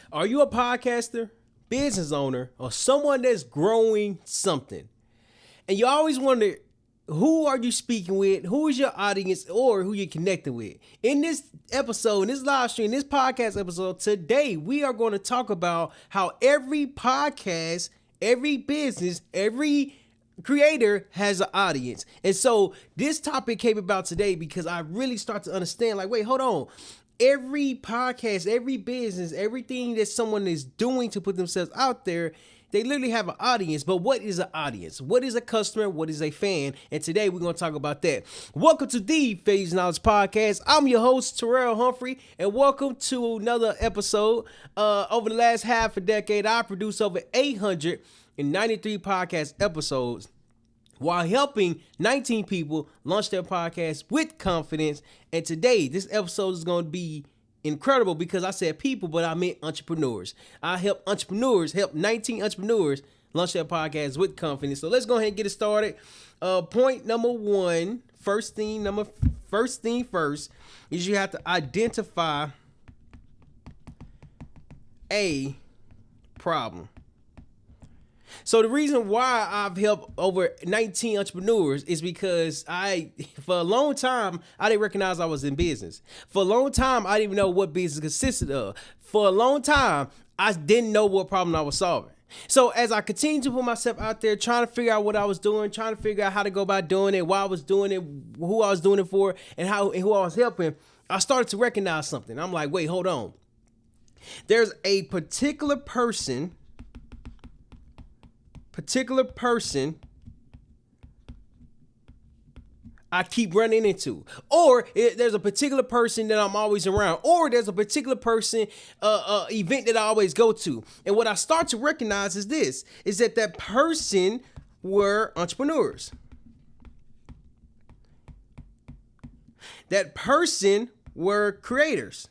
Are you a podcaster, business owner, or someone that's growing something? And you always wonder, who are you speaking with? Who is your audience or who you're connecting with? In this episode, in this live stream, this podcast episode, today we are going to talk about how every podcast, every business, every creator has an audience. And so this topic came about today because I really start to understand, like, wait, hold on. Every podcast, every business, everything that someone is doing to put themselves out there, they literally have an audience. But what is an audience? What is a customer? What is a fan? And today we're going to talk about that. Welcome to the Phase Knowledge Podcast. I'm your host, Terryl Humphrey, and welcome to another episode. Over the last half a decade, I produced over 893 podcast episodes while helping 19 people launch their podcast with confidence. And today, this episode is going to be incredible because I said people, but I meant entrepreneurs. I help 19 entrepreneurs launch their podcast with confidence. So let's go ahead and get it started. Point number one, first thing first, is you have to identify a problem. So the reason why I've helped over 19 entrepreneurs is because for a long time, I didn't recognize I was in business. For a long time, I didn't even know what business consisted of. For a long time, I didn't know what problem I was solving. So as I continued to put myself out there, trying to figure out what I was doing, trying to figure out how to go about doing it, why I was doing it, who I was doing it for, and who I was helping, I started to recognize something. I'm like, wait, hold on. There's a particular person I keep running into, or there's a particular person that I'm always around, or there's a particular person event that I always go to. And what I start to recognize is that person were entrepreneurs. That person were creators.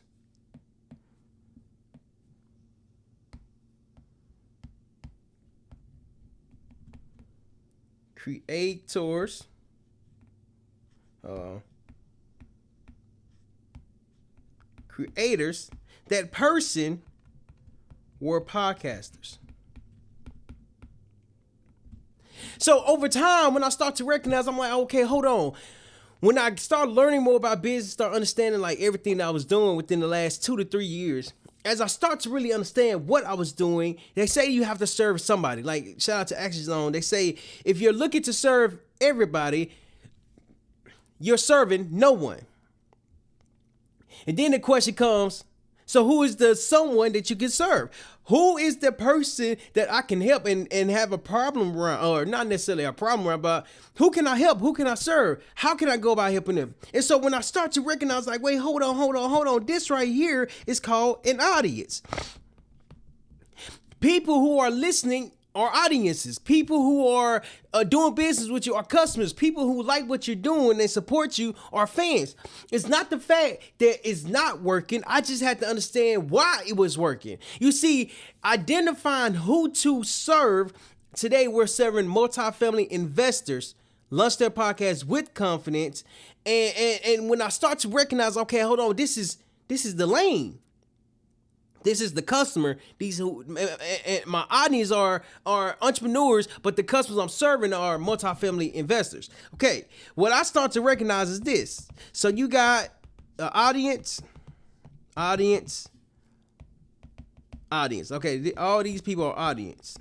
Creators, that person were podcasters. So over time, when I start to recognize, I'm like, okay, hold on. When I start learning more about business, start understanding like everything that I was doing within the last 2 to 3 years, as I start to really understand what I was doing, they say you have to serve somebody. Like, shout out to Action Zone. They say if you're looking to serve everybody, you're serving no one. And then the question comes, so who is the someone that you can serve? Who is the person that I can help and have a problem around, or not necessarily a problem around, but who can I help? Who can I serve? How can I go about helping them? And so when I start to recognize, like, wait, hold on. This right here is called an audience. People who are listening are audiences. People who are doing business with you are customers. People who like what you're doing and support you are fans. It's not the fact that it's not working. I just had to understand why it was working. You see, identifying who to serve. Today, we're serving multifamily investors launch their podcast with confidence. And when I start to recognize, okay, hold on, this is the lane. This is the customer. My audience are entrepreneurs, but the customers I'm serving are multifamily investors. Okay, what I start to recognize is this. So you got audience. Okay, all these people are audience,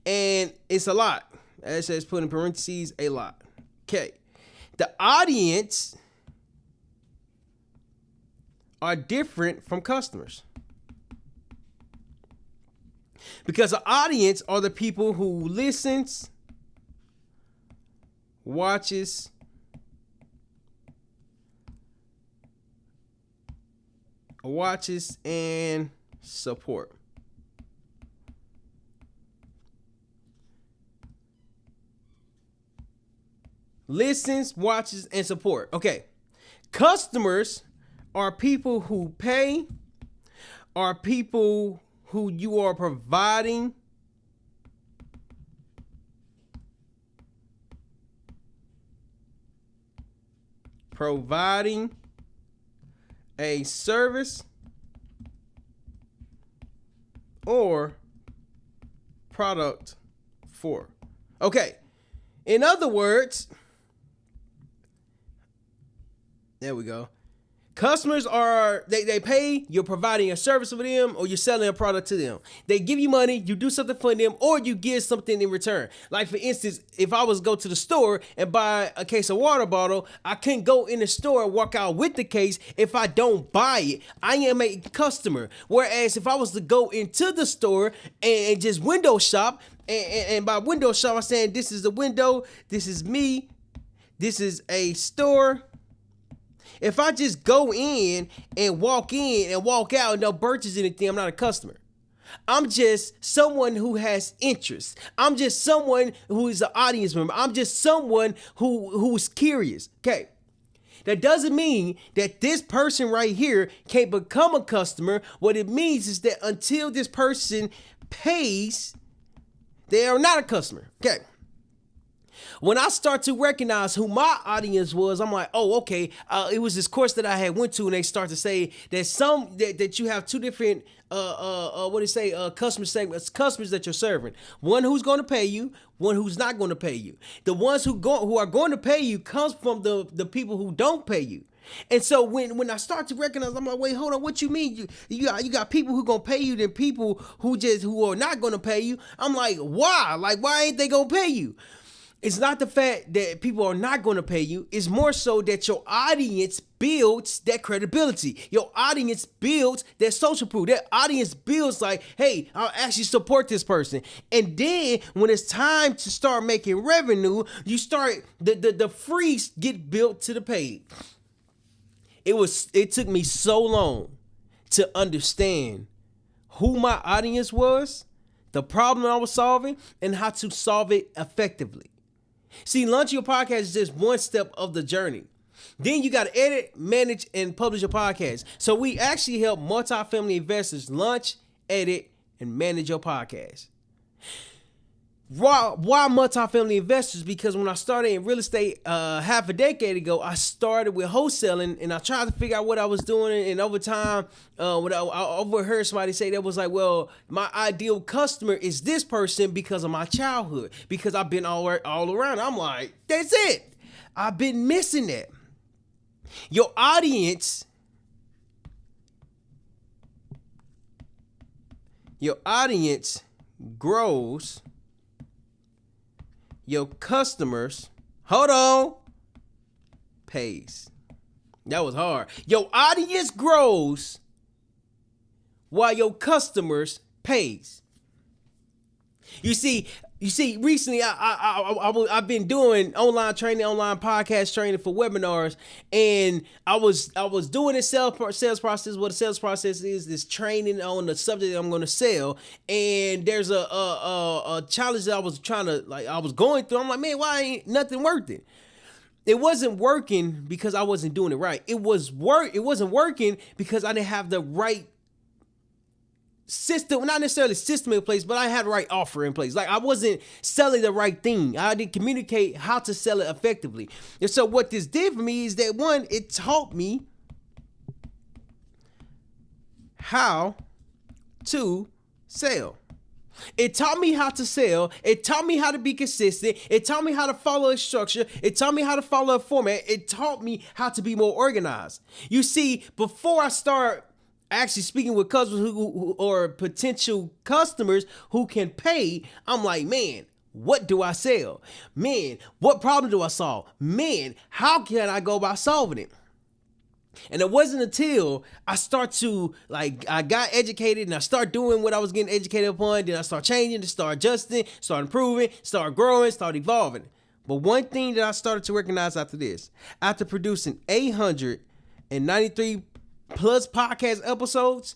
and it's a lot. It says put in parentheses, a lot. Okay, the audience are different from customers. Because the audience are the people who listens, watches, and support. Listens, watches, and support. Okay. Customers are people who pay, are people who you are providing a service or product for. Okay. In other words, there we go. Customers are, they pay, you're providing a service for them, or you're selling a product to them. They give you money, you do something for them, or you give something in return. Like for instance, if I was to go to the store and buy a case of water bottle, I can't go in the store and walk out with the case if I don't buy it. I am a customer. Whereas if I was to go into the store and just window shop, and by window shop, I'm saying this is the window, this is me, this is a store. If I just go in and walk out and no purchase anything, I'm not a customer. I'm just someone who has interest. I'm just someone who is an audience member. I'm just someone who's curious. Okay. That doesn't mean that this person right here can't become a customer. What it means is that until this person pays, they are not a customer. Okay. When I start to recognize who my audience was, I'm like, oh, okay. It was this course that I had went to, and they start to say that that you have two different customer segments, customers that you're serving. One who's going to pay you, one who's not going to pay you. The ones who are going to pay you comes from the people who don't pay you. And so when I start to recognize, I'm like, wait, hold on, what you mean? You got people who gonna pay you, than people who are not gonna pay you. I'm like, why? Like, why ain't they gonna pay you? It's not the fact that people are not going to pay you. It's more so that your audience builds that credibility. Your audience builds that social proof. That audience builds like, hey, I'll actually support this person. And then when it's time to start making revenue, you start, the freeze get built to the paid. It took me so long to understand who my audience was, the problem I was solving, and how to solve it effectively. See, launching your podcast is just one step of the journey. Then you got to edit, manage, and publish your podcast. So we actually help multifamily investors launch, edit, and manage your podcast. Why multifamily investors? Because when I started in real estate half a decade ago, I started with wholesaling, and I tried to figure out what I was doing. And over time, when I overheard somebody say that, was like, well, my ideal customer is this person because of my childhood, because I've been all around. I'm like, that's it. I've been missing that. Your audience grows. Your customers, hold on, pays. That was hard. Your audience grows while your customers pays. You see, recently I've been doing online training, online podcast training for webinars, and I was doing this sales process. What a sales process is this training on the subject that I'm going to sell, and there's a challenge that I was going through. I'm like, man, why ain't nothing working? It wasn't working because I wasn't doing it right. It wasn't working because I didn't have the right system, not necessarily system in place, but I had the right offer in place. Like, I wasn't selling the right thing. I didn't communicate how to sell it effectively. And so what this did for me is that, one, it taught me how to sell. It taught me how to sell. It taught me how to be consistent. It taught me how to follow a structure. It taught me how to follow a format. It taught me how to be more organized. You see, before I start actually speaking with customers who or potential customers who can pay, I'm like, man, what do I sell? Man, what problem do I solve? Man, how can I go about solving it? And it wasn't until I I got educated and I start doing what I was getting educated upon, then I start changing, start adjusting, start improving, start growing, start evolving. But one thing that I started to recognize after producing 893 plus podcast episodes,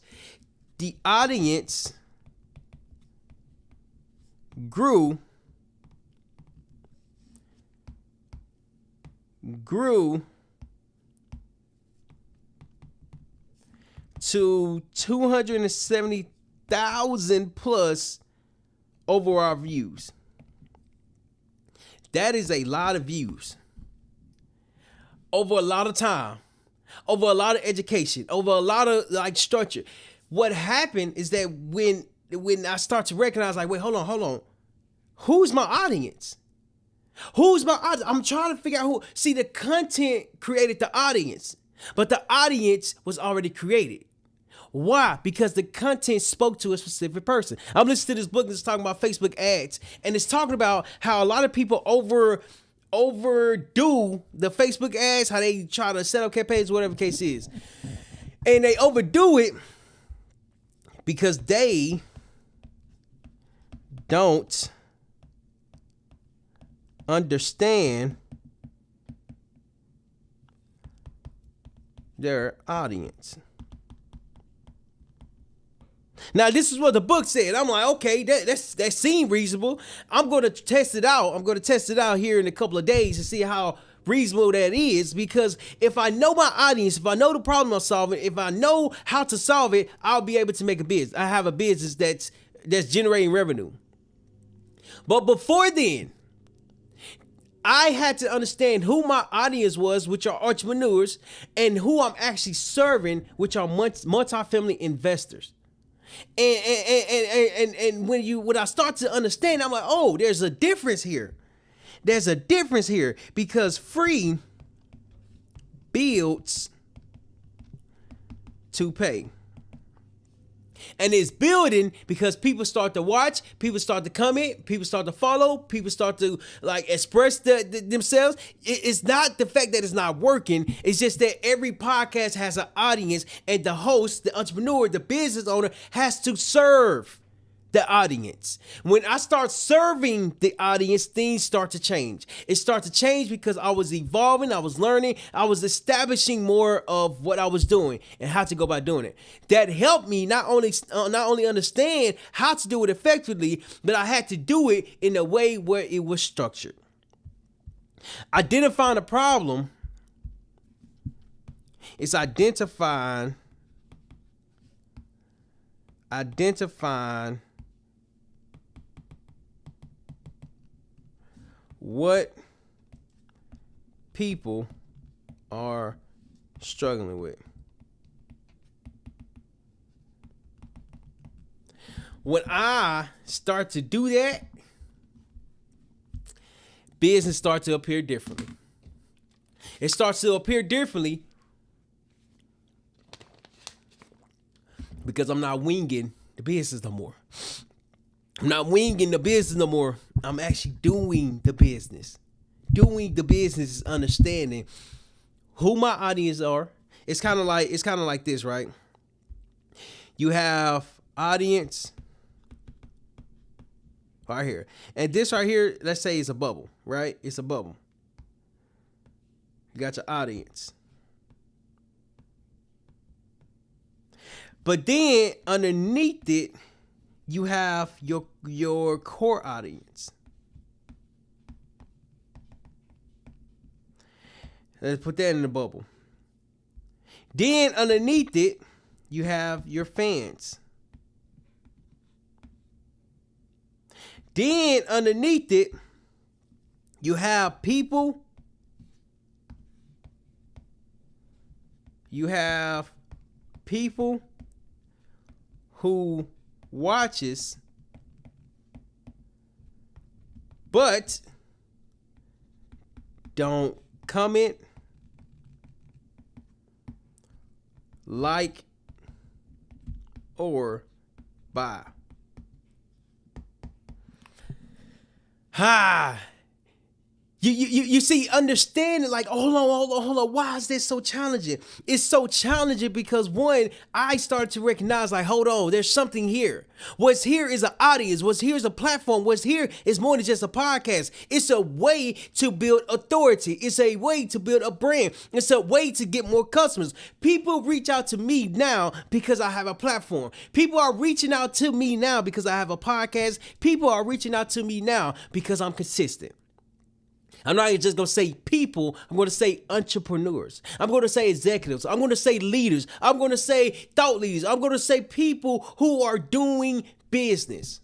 the audience grew to 270,000 plus overall views. That is a lot of views over a lot of time, over a lot of education, over a lot of structure. What happened is that when when I start to recognize, like, wait, hold on. Who's my audience? Who's my audience? I'm trying to figure out who. See, the content created the audience, but the audience was already created. Why? Because the content spoke to a specific person. I'm listening to this book that's talking about Facebook ads, and it's talking about how a lot of people overdo the Facebook ads, how they try to set up campaigns, whatever the case is. And they overdo it because they don't understand their audience. Now, this is what the book said. I'm like, okay, that seemed reasonable. I'm going to test it out. I'm going to test it out here in a couple of days to see how reasonable that is. Because if I know my audience, if I know the problem I'm solving, if I know how to solve it, I'll be able to make a business. I have a business that's generating revenue. But before then, I had to understand who my audience was, which are entrepreneurs, and who I'm actually serving, which are multifamily investors. And when I start to understand, I'm like, oh, there's a difference here. There's a difference here because free builds to pay. And it's building because people start to watch, people start to comment, people start to follow, people start to like express themselves. It's not the fact that it's not working. It's just that every podcast has an audience, and the host, the entrepreneur, the business owner has to serve the audience. When I start serving the audience, things start to change. It starts to change because I was evolving, I was learning, I was establishing more of what I was doing and how to go about doing it. That helped me not only understand how to do it effectively, but I had to do it in a way where it was structured. Identifying a problem is identifying what people are struggling with. When I start to do that, business starts to appear differently. It starts to appear differently because I'm not winging the business no more. I'm not winging the business no more. I'm actually doing the business. Doing the business is understanding who my audience are. It's kind of like this, right? You have audience right here. And this right here, let's say it's a bubble, right? It's a bubble. You got your audience. But then underneath it, you have your core audience. Let's put that in the bubble. Then underneath it, you have your fans. Then underneath it, you have people. You have people who watches but don't comment, like, or buy. You see, understanding, like, hold on. Why is this so challenging? It's so challenging because, one, I started to recognize, like, hold on, there's something here. What's here is an audience. What's here is a platform. What's here is more than just a podcast. It's a way to build authority. It's a way to build a brand. It's a way to get more customers. People reach out to me now because I have a platform. People are reaching out to me now because I have a podcast. People are reaching out to me now because I'm consistent. I'm not just going to say people. I'm going to say entrepreneurs. I'm going to say executives. I'm going to say leaders. I'm going to say thought leaders. I'm going to say people who are doing business.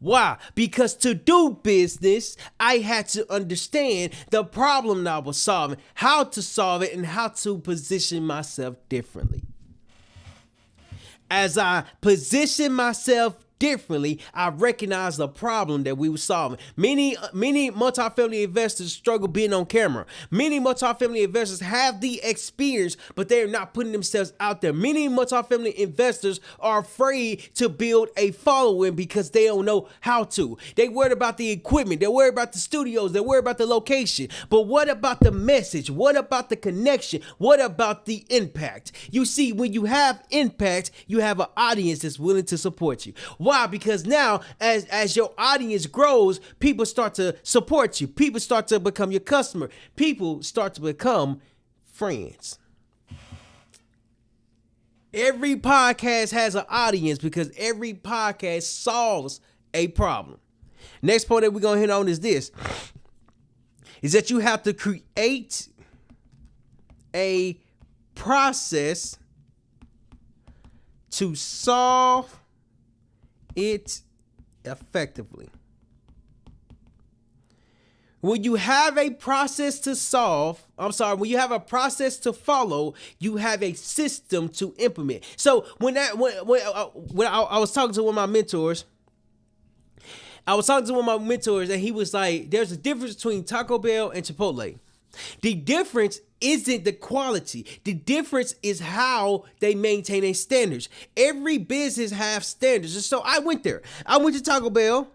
Why? Because to do business, I had to understand the problem that I was solving, how to solve it, and how to position myself differently. As I position myself differently, I recognize the problem that we were solving. Many multifamily investors struggle being on camera. Many multifamily investors have the experience, but they're not putting themselves out there. Many multifamily investors are afraid to build a following because they don't know how to. They worried about the equipment. They're worried about the studios. They're worried about the location. But what about the message? What about the connection? What about the impact? You see, when you have impact, you have an audience that's willing to support you. Why? Because now, as your audience grows, people start to support you. People start to become your customer. People start to become friends. Every podcast has an audience because every podcast solves a problem. Next point that we're going to hit on is this. Is that you have to create a process to solve it effectively. When you have a process to when you have a process to follow, you have a system to implement. So when I was talking to one of my mentors, and he was like, there's a difference between Taco Bell and Chipotle. The difference isn't the quality. The difference is how they maintain their standards. Every business has standards. And so I went there. I went to Taco Bell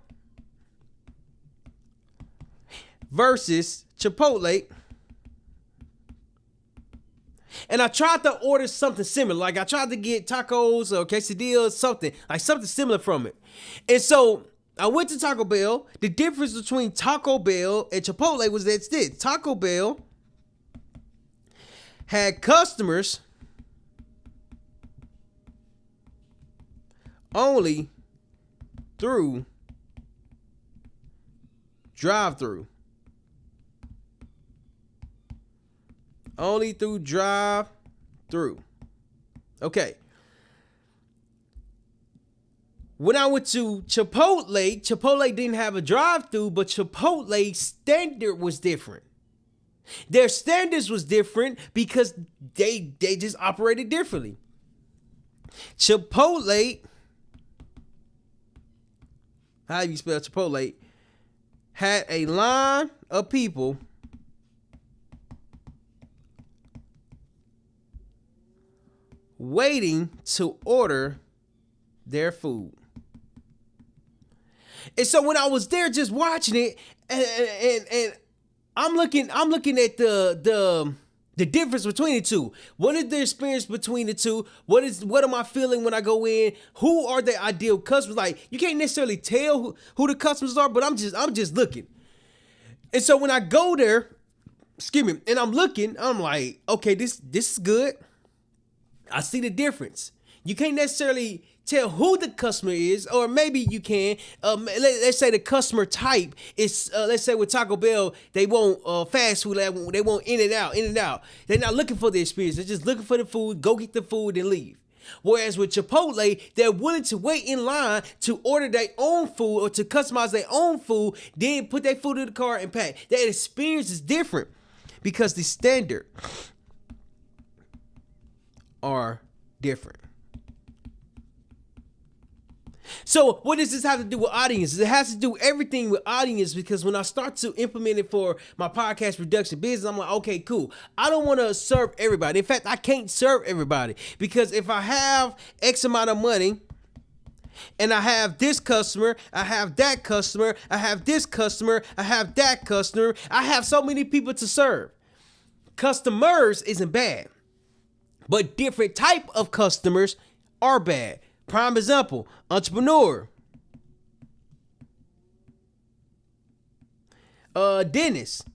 versus Chipotle. And I tried to order something similar. Like I tried to get tacos or quesadillas, something similar from it. And so I went to Taco Bell. The difference between Taco Bell and Chipotle was that this. Taco Bell had customers only through drive-through. Only through drive-through. Okay. When I went to Chipotle didn't have a drive-through, but Chipotle's standard was different. Their standards was different because they just operated differently. Chipotle, how do you spell Chipotle, had a line of people waiting to order their food. And so when I was there just watching it, and I'm looking at the difference between the two. What is the experience between the two? What am I feeling when I go in? Who are the ideal customers? Like, you can't necessarily tell who the customers are, but I'm just looking. And so when I go there, and I'm looking, I'm like, okay, this is good. I see the difference. You can't necessarily tell who the customer is, or maybe you can. Let's say the customer type is, let's say with Taco Bell, they want fast food, they want in and out. They're not looking for the experience. They're just looking for the food, go get the food and leave. Whereas with Chipotle, they're willing to wait in line to order their own food or to customize their own food, then put their food in the car and pack. That experience is different because the standard are different. So what does this have to do with audiences? It has to do everything with audience, because when I start to implement it for my podcast production business, I'm like, okay, cool. I don't want to serve everybody. In fact, I can't serve everybody, because if I have X amount of money and I have this customer, I have that customer, I have this customer, I have that customer, I have so many people to serve. Customers isn't bad, but different type of customers are bad. Prime example, entrepreneur, dentist,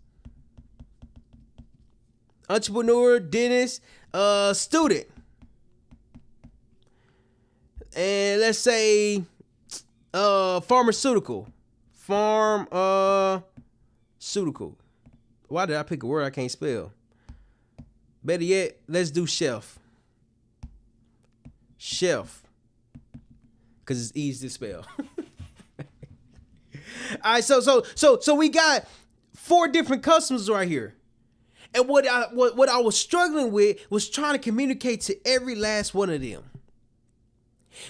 student, and let's say pharmaceutical. Why did I pick a word I can't spell? Better yet, let's do chef. Because it's easy to spell. All right, so we got 4 different customers right here. And what I was struggling with was trying to communicate to every last one of them.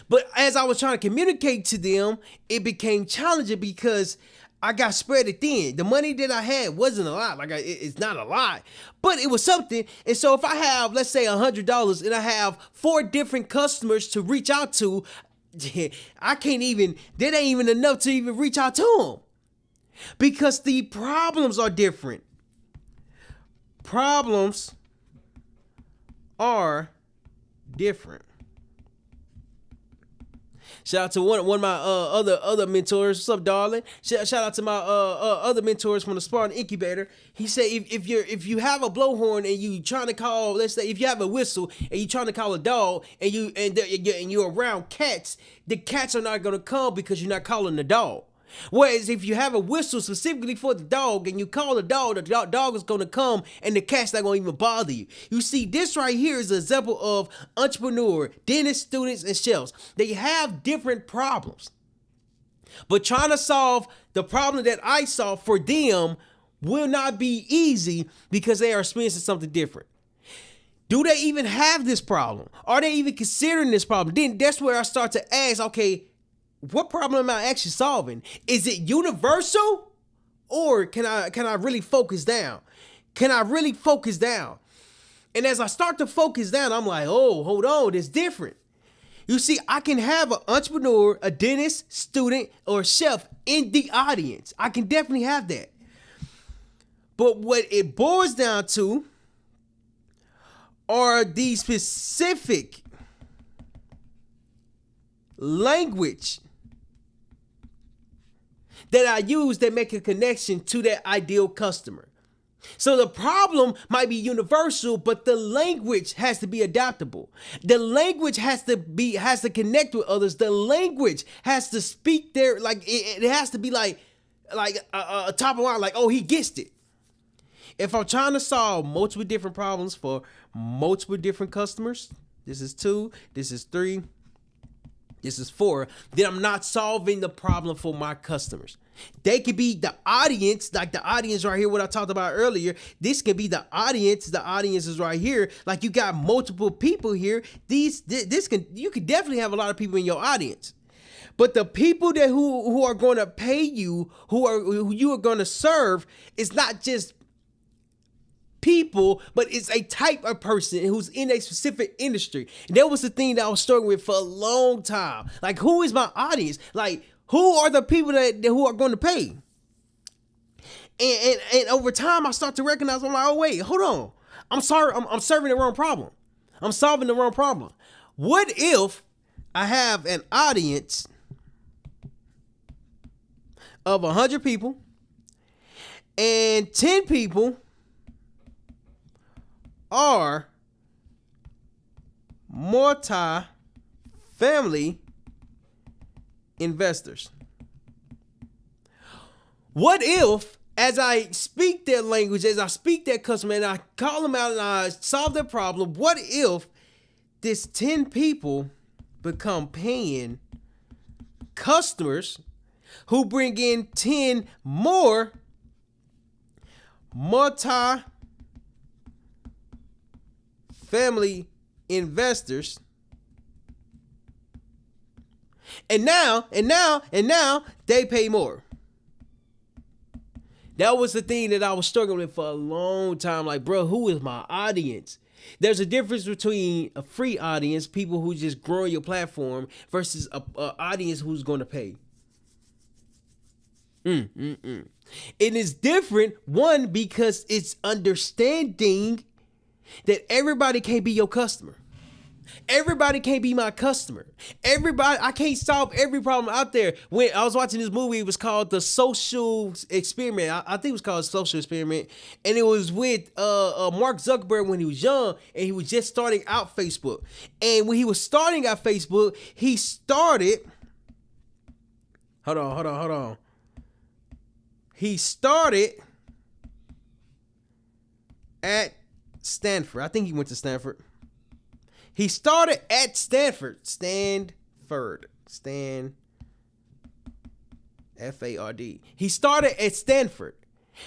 But as I was trying to communicate to them, it became challenging because I got spread it thin. The money that I had wasn't a lot. It's not a lot, but it was something. And so if I have, let's say, $100 and I have 4 different customers to reach out to, I can't even, that ain't even enough to even reach out to them because the problems are different. Problems are different. Shout out to one of my other mentors. What's up, darling? Shout out to my other mentors from the Spartan Incubator. He said if you have a blowhorn and you trying to call, let's say if you have a whistle and you trying to call a dog and you're around cats, the cats are not gonna come because you're not calling the dog. Whereas if you have a whistle specifically for the dog and you call the dog is going to come and the cat's not going to even bother you. You see, this right here is an example of entrepreneur, dentists, students, and chefs. They have different problems. But trying to solve the problem that I solve for them will not be easy because they are experiencing something different. Do they even have this problem? Are they even considering this problem? Then that's where I start to ask, okay, what problem am I actually solving? Is it universal, or can I really focus down? Can I really focus down? And as I start to focus down, I'm like, oh, hold on, it's different. You see, I can have an entrepreneur, a dentist, student, or chef in the audience. I can definitely have that. But what it boils down to are the specific language that I use that make a connection to that ideal customer. So the problem might be universal, but the language has to be adaptable. The language has to connect with others. The language has to speak there, like it has to be like a top of line, like, oh, he gets it. If I'm trying to solve multiple different problems for multiple different customers, this is 2, this is 3, this is 4, then I'm not solving the problem for my customers. They could be the audience, like the audience right here, what I talked about earlier. This can be the audience. The audience is right here. Like you got multiple people here. You could definitely have a lot of people in your audience. But the people that who are going to pay you, who you are going to serve, is not just people, but it's a type of person who's in a specific industry. And that was the thing that I was struggling with for a long time. Like, who is my audience? Like, who are the people who are going to pay? And over time, I start to recognize, I'm like, oh wait, hold on. I'm sorry, I'm serving the wrong problem. I'm solving the wrong problem. What if I have an audience of 100 people and 10 people are multifamily investors? What if, as I speak their language, as I speak their customer, and I call them out and I solve their problem, what if this 10 people become paying customers who bring in 10 more multi-family investors? And now they pay more. That was the thing that I was struggling with for a long time. Like, bro, who is my audience? There's a difference between a free audience, people who just grow your platform, versus a audience who's going to pay. It is different, one, because it's understanding that everybody can't be your customer. Everybody can't be my customer. I can't solve every problem out there. When I was watching this movie, it was called The Social Experiment. I think it was called Social Experiment. And it was with Mark Zuckerberg when he was young and he was just starting out Facebook. And when he was starting out Facebook, he started... Hold on. He started at Stanford. I think he went to Stanford. He started at Stanford. F-A-R-D. He started at Stanford.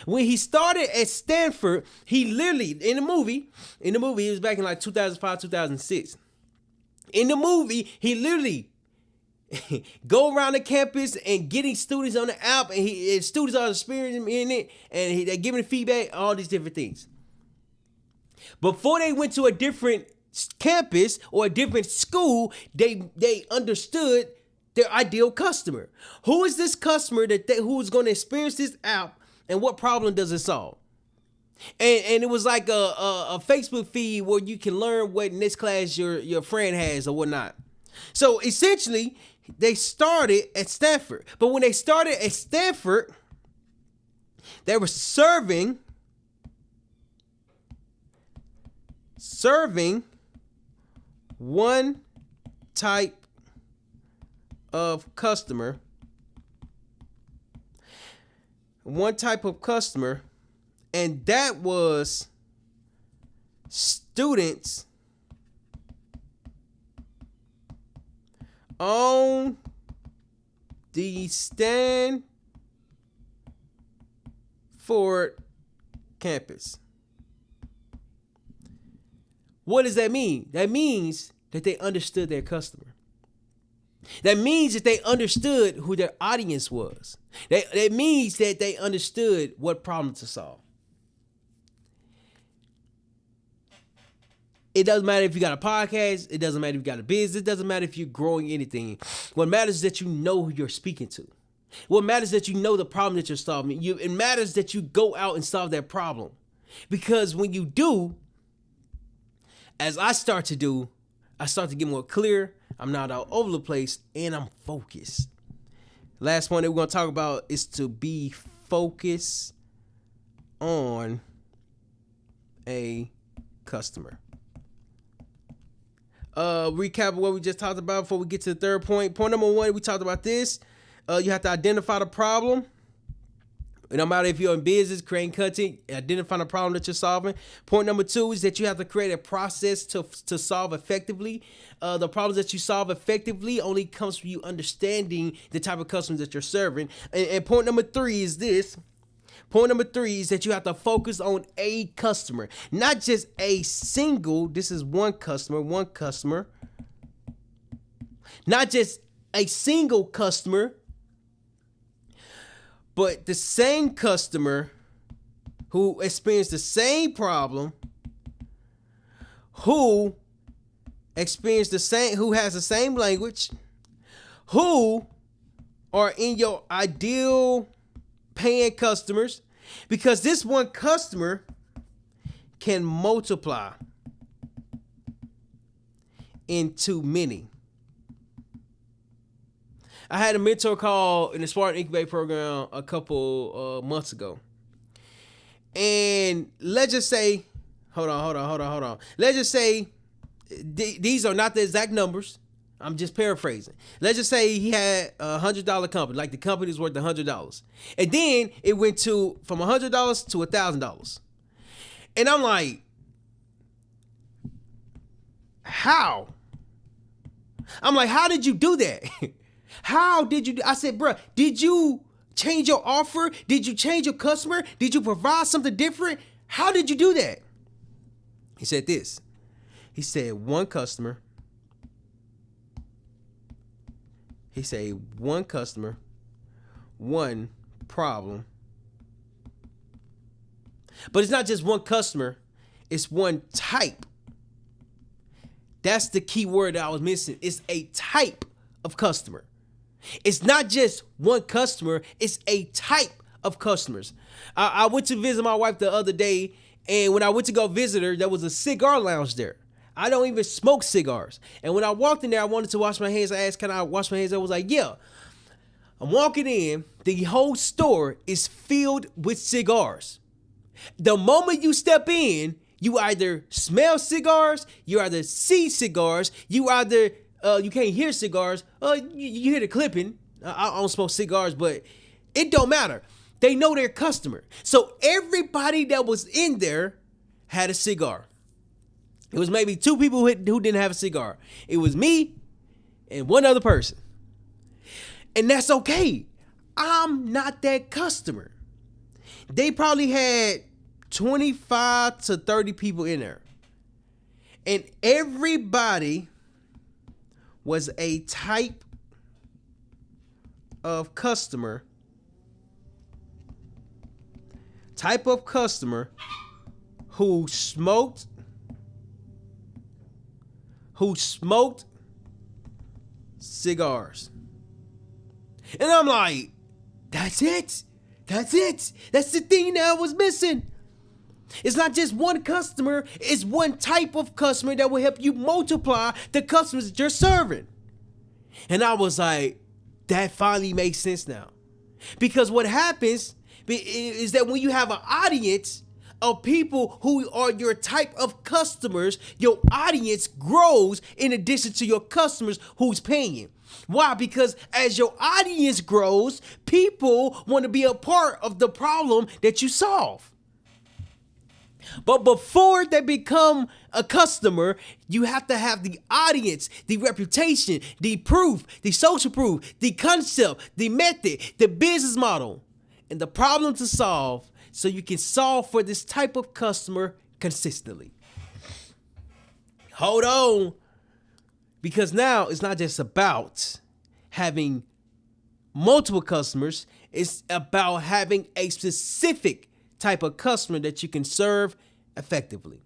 When he started at Stanford, he literally, in the movie, it was back in like 2005, 2006. in the movie, he literally go around the campus and getting students on the app, and students are experiencing in it, and they're giving feedback, all these different things. Before they went to a different campus or a different school, they understood their ideal customer. Who is this customer who's going to experience this app, and what problem does it solve? And it was like a Facebook feed where you can learn what next class your friend has or whatnot. So essentially, they started at Stanford. But when they started at Stanford, they were serving one type of customer. And that was students on the Stanford campus. What does that mean? That means that they understood their customer. That means that they understood who their audience was. That means that they understood what problem to solve. It doesn't matter if you got a podcast. It doesn't matter if you got a business. It doesn't matter if you're growing anything. What matters is that you know who you're speaking to. What matters is that you know the problem that you're solving. It matters that you go out and solve that problem. Because when you do, as I start to do, I start to get more clear. I'm not all over the place, and I'm focused. Last one that we're going to talk about is to be focused on a customer. Recap what we just talked about before we get to the third point. Point number one, we talked about this. You have to identify the problem. No matter if you're in business, creating content, identifying the problem that you're solving. Point number two is that you have to create a process to solve effectively. The problems that you solve effectively only comes from you understanding the type of customers that you're serving. And point number three is this. Point number three is that you have to focus on a customer, not just a single. This is one customer. Not just a single customer, but the same customer who experienced the same problem, who has the same language, who are in your ideal paying customers, because this one customer can multiply into many. I had a mentor call in the Spartan Incubate program a couple months ago. And let's just say, hold on. Let's just say these are not the exact numbers. I'm just paraphrasing. Let's just say he had $100 company, like the company's worth $100. And then it went from $100 to $1,000. And I'm like, how? How did you do that? How did you I said, bro, did you change your offer? Did you change your customer? Did you provide something different? How did you do that? He said this. He said one customer, one problem. But it's not just one customer, it's one type. That's the key word that I was missing. It's a type of customer. It's not just one customer, it's a type of customers. I went to visit my wife the other day, and when I went to go visit her, there was a cigar lounge there. I don't even smoke cigars. And when I walked in there, I wanted to wash my hands. I asked, can I wash my hands? I was like, yeah. I'm walking in, the whole store is filled with cigars. The moment you step in, you either smell cigars, you either see cigars, you either you can't hear cigars. You hear the clipping. I don't smoke cigars, but it don't matter. They know their customer. So everybody that was in there had a cigar. It was maybe two people who didn't have a cigar. It was me and one other person. And that's okay. I'm not that customer. They probably had 25 to 30 people in there. And everybody was a type of customer who smoked cigars. And I'm like, that's it. That's the thing that I was missing. It's not just one customer, it's one type of customer that will help you multiply the customers that you're serving. And I was like, that finally makes sense now. Because what happens is that when you have an audience of people who are your type of customers, your audience grows in addition to your customers who's paying you. Why? Because as your audience grows, people want to be a part of the problem that you solve. But before they become a customer, you have to have the audience, the reputation, the proof, the social proof, the concept, the method, the business model, and the problem to solve so you can solve for this type of customer consistently. Hold on. Because now it's not just about having multiple customers. It's about having a specific type of customer that you can serve effectively.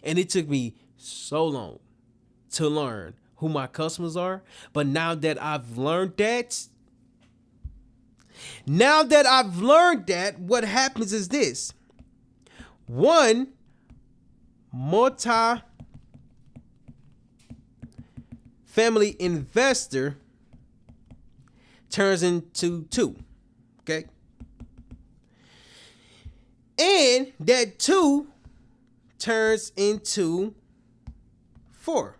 And it took me so long to learn who my customers are. But now that I've learned that, what happens is this. One, multifamily investor turns into two. Okay? And that 2 turns into 4.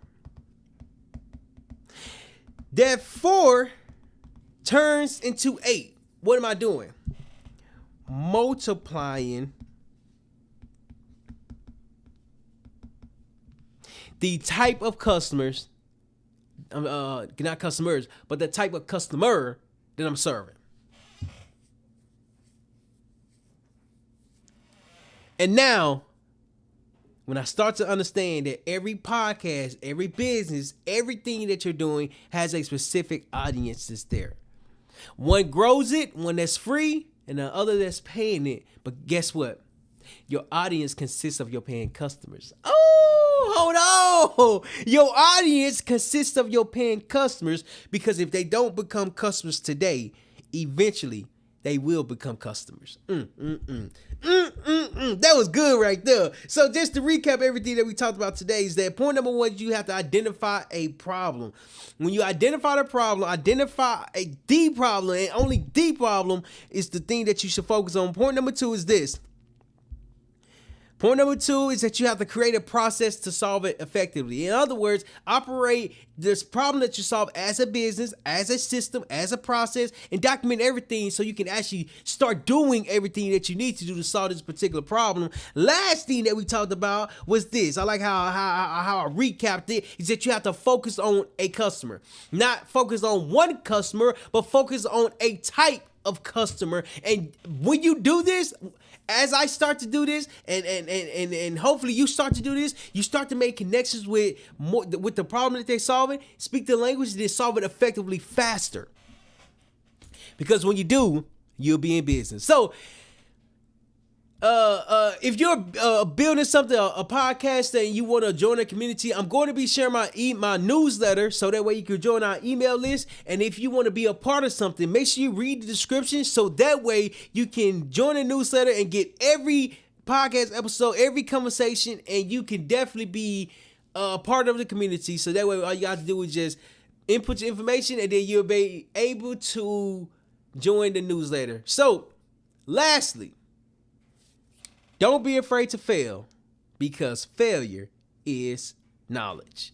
That 4 turns into 8. What am I doing? Multiplying the type of customers, not customers, but the type of customer that I'm serving. And now, when I start to understand that every podcast, every business, everything that you're doing has a specific audience that's there. One grows it, one that's free, and the other that's paying it. But guess what? Your audience consists of your paying customers. Oh, hold on. Your audience consists of your paying customers, because if they don't become customers today, eventually they will become customers. That was good right there. So just to recap everything that we talked about today is that point number 1, you have to identify a problem. When you identify the problem, identify the problem, and only the problem is the thing that you should focus on. Point number 2 is this. Point number 2 is that you have to create a process to solve it effectively. In other words, operate this problem that you solve as a business, as a system, as a process, and document everything so you can actually start doing everything that you need to do to solve this particular problem. Last thing that we talked about was this. I like how I recapped it, is that you have to focus on a customer. Not focus on one customer, but focus on a type of customer. And when you do this, as I start to do this, and hopefully you start to do this, you start to make connections with the problem that they're solving, speak the language, they solve it effectively faster. Because when you do, you'll be in business. So, if you're building something, a podcast, and you want to join a community, I'm going to be sharing my newsletter, so that way you can join our email list. And if you want to be a part of something, make sure you read the description, so that way you can join the newsletter and get every podcast episode, every conversation, and you can definitely be a part of the community. So that way all you got to do is just input your information, and then you'll be able to join the newsletter. So, lastly, don't be afraid to fail, because failure is knowledge.